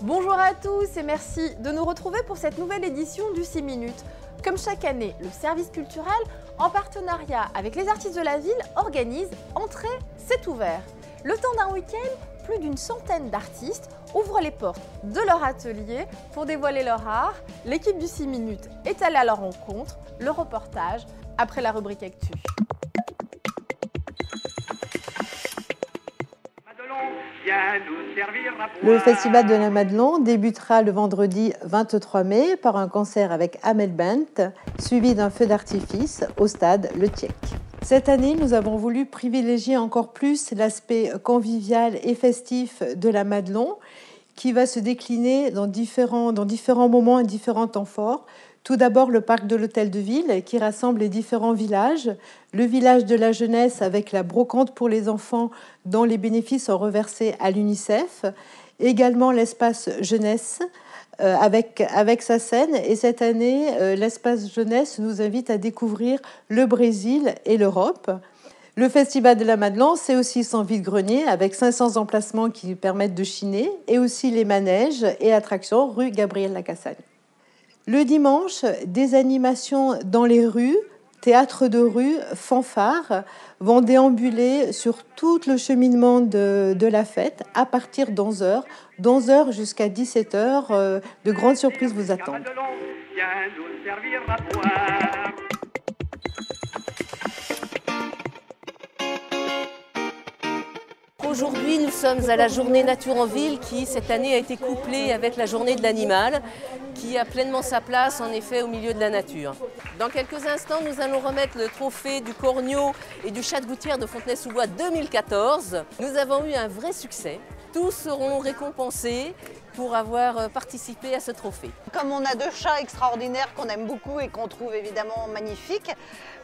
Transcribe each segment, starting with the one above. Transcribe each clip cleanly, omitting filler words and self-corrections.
Bonjour à tous et merci de nous retrouver pour cette nouvelle édition du 6 minutes. Comme chaque année, le service culturel, en partenariat avec les artistes de la ville, organise Entrée, c'est ouvert. Le temps d'un week-end, plus d'une centaine d'artistes ouvrent les portes de leur atelier pour dévoiler leur art. L'équipe du 6 minutes est allée à leur rencontre. Le reportage après la rubrique Actu. Le Festival de la Madelon débutera le vendredi 23 mai par un concert avec Amel Bent, suivi d'un feu d'artifice au stade Le Tchèque. Cette année, nous avons voulu privilégier encore plus l'aspect convivial et festif de la Madelon, qui va se décliner dans différents moments et différents temps forts. Tout d'abord, le parc de l'Hôtel de Ville, qui rassemble les différents villages. Le village de la jeunesse avec la brocante pour les enfants, dont les bénéfices sont reversés à l'UNICEF. Également l'espace jeunesse, avec sa scène. Et cette année, l'espace jeunesse nous invite à découvrir le Brésil et l'Europe. Le Festival de la Madelon, c'est aussi son vide-grenier avec 500 emplacements qui permettent de chiner et aussi les manèges et attractions rue Gabriel-Lacassagne. Le dimanche, des animations dans les rues, théâtre de rue, fanfares vont déambuler sur tout le cheminement de la fête à partir d'11h. D'11h jusqu'à 17h, de grandes surprises vous attendent. Aujourd'hui, nous sommes à la journée Nature en Ville qui, cette année, a été couplée avec la journée de l'animal qui a pleinement sa place, en effet, au milieu de la nature. Dans quelques instants, nous allons remettre le trophée du corneau et du chat de gouttière de Fontenay-sous-Bois 2014. Nous avons eu un vrai succès. Tous seront récompensés pour avoir participé à ce trophée. Comme on a deux chats extraordinaires qu'on aime beaucoup et qu'on trouve évidemment magnifiques,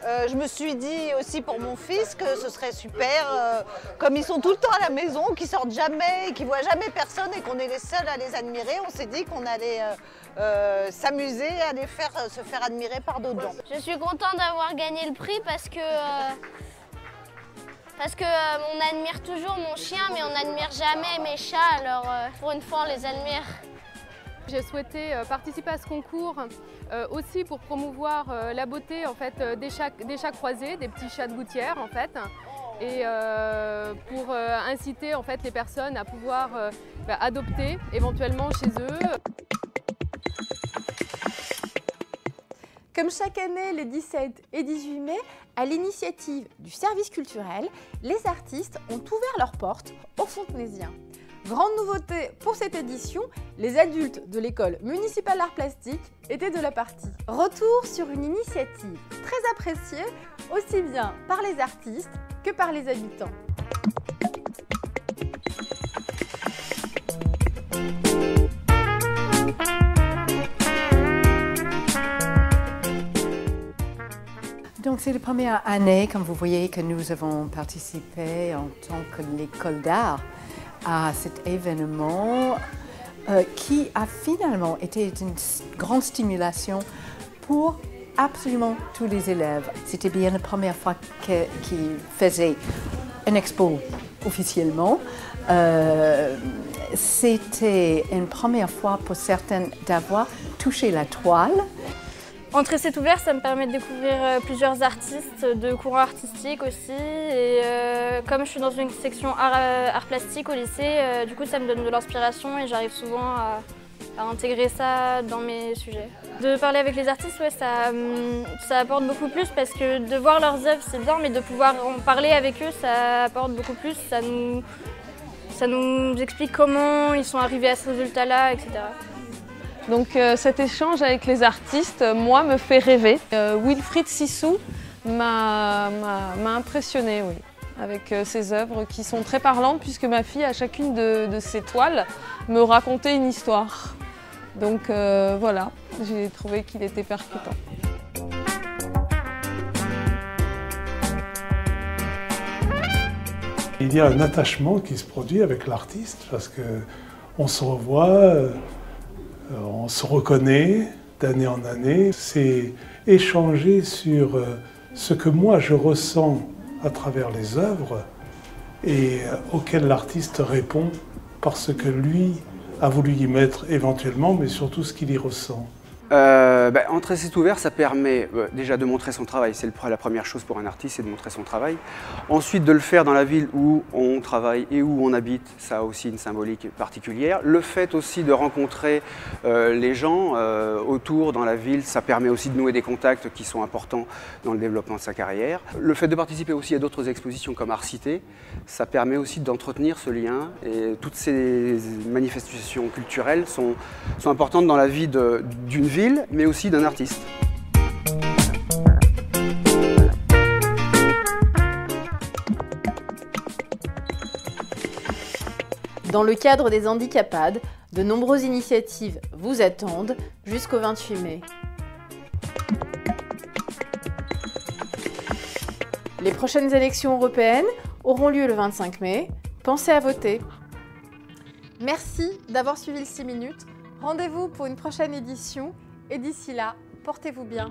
je me suis dit aussi pour mon fils que ce serait super, comme ils sont tout le temps à la maison, qu'ils sortent jamais, qu'ils voient jamais personne et qu'on est les seuls à les admirer, on s'est dit qu'on allait s'amuser à se faire admirer par d'autres gens. Je suis contente d'avoir gagné le prix parce que on admire toujours mon chien, mais on n'admire jamais mes chats, alors pour une fois on les admire. J'ai souhaité participer à ce concours aussi pour promouvoir la beauté en fait, des chats croisés, des petits chats de gouttière en fait, et pour inciter en fait, les personnes à pouvoir adopter éventuellement chez eux. Comme chaque année, les 17 et 18 mai, à l'initiative du service culturel, les artistes ont ouvert leurs portes aux Fontenaisiens. Grande nouveauté pour cette édition, les adultes de l'école municipale d'art plastique étaient de la partie. Retour sur une initiative très appréciée, aussi bien par les artistes que par les habitants. Donc c'est la première année, comme vous voyez, que nous avons participé en tant que l'école d'art à cet événement qui a finalement été une grande stimulation pour absolument tous les élèves. C'était bien la première fois qu'ils faisaient une expo officiellement. C'était une première fois pour certaines d'avoir touché la toile. Entrée c'est ouvert, ça me permet de découvrir plusieurs artistes de courants artistiques aussi. Et comme je suis dans une section art plastique au lycée, du coup ça me donne de l'inspiration et j'arrive souvent à intégrer ça dans mes sujets. De parler avec les artistes, ouais, ça apporte beaucoup plus parce que de voir leurs œuvres c'est bien, mais de pouvoir en parler avec eux ça apporte beaucoup plus. Ça nous explique comment ils sont arrivés à ce résultat-là, etc. Donc cet échange avec les artistes, moi, me fait rêver. Wilfried Sissou m'a impressionnée, oui, avec ses œuvres qui sont très parlantes puisque ma fille, à chacune de ses toiles, me racontait une histoire. Donc voilà, j'ai trouvé qu'il était percutant. Il y a un attachement qui se produit avec l'artiste parce qu'on se revoit, on se reconnaît d'année en année. C'est échanger sur ce que moi je ressens à travers les œuvres et auquel l'artiste répond parce que lui a voulu y mettre éventuellement, mais surtout ce qu'il y ressent. Entrer c'est ouvert, ça permet déjà de montrer son travail. C'est la première chose pour un artiste, c'est de montrer son travail. Ensuite, de le faire dans la ville où on travaille et où on habite, ça a aussi une symbolique particulière. Le fait aussi de rencontrer les gens autour dans la ville, ça permet aussi de nouer des contacts qui sont importants dans le développement de sa carrière. Le fait de participer aussi à d'autres expositions comme Art Cité, ça permet aussi d'entretenir ce lien. Et toutes ces manifestations culturelles sont importantes dans la vie d'une ville, mais aussi d'un artiste. Dans le cadre des Handicapades, de nombreuses initiatives vous attendent jusqu'au 28 mai. Les prochaines élections européennes auront lieu le 25 mai. Pensez à voter. Merci d'avoir suivi le 6 minutes. Rendez-vous pour une prochaine édition et d'ici là, portez-vous bien.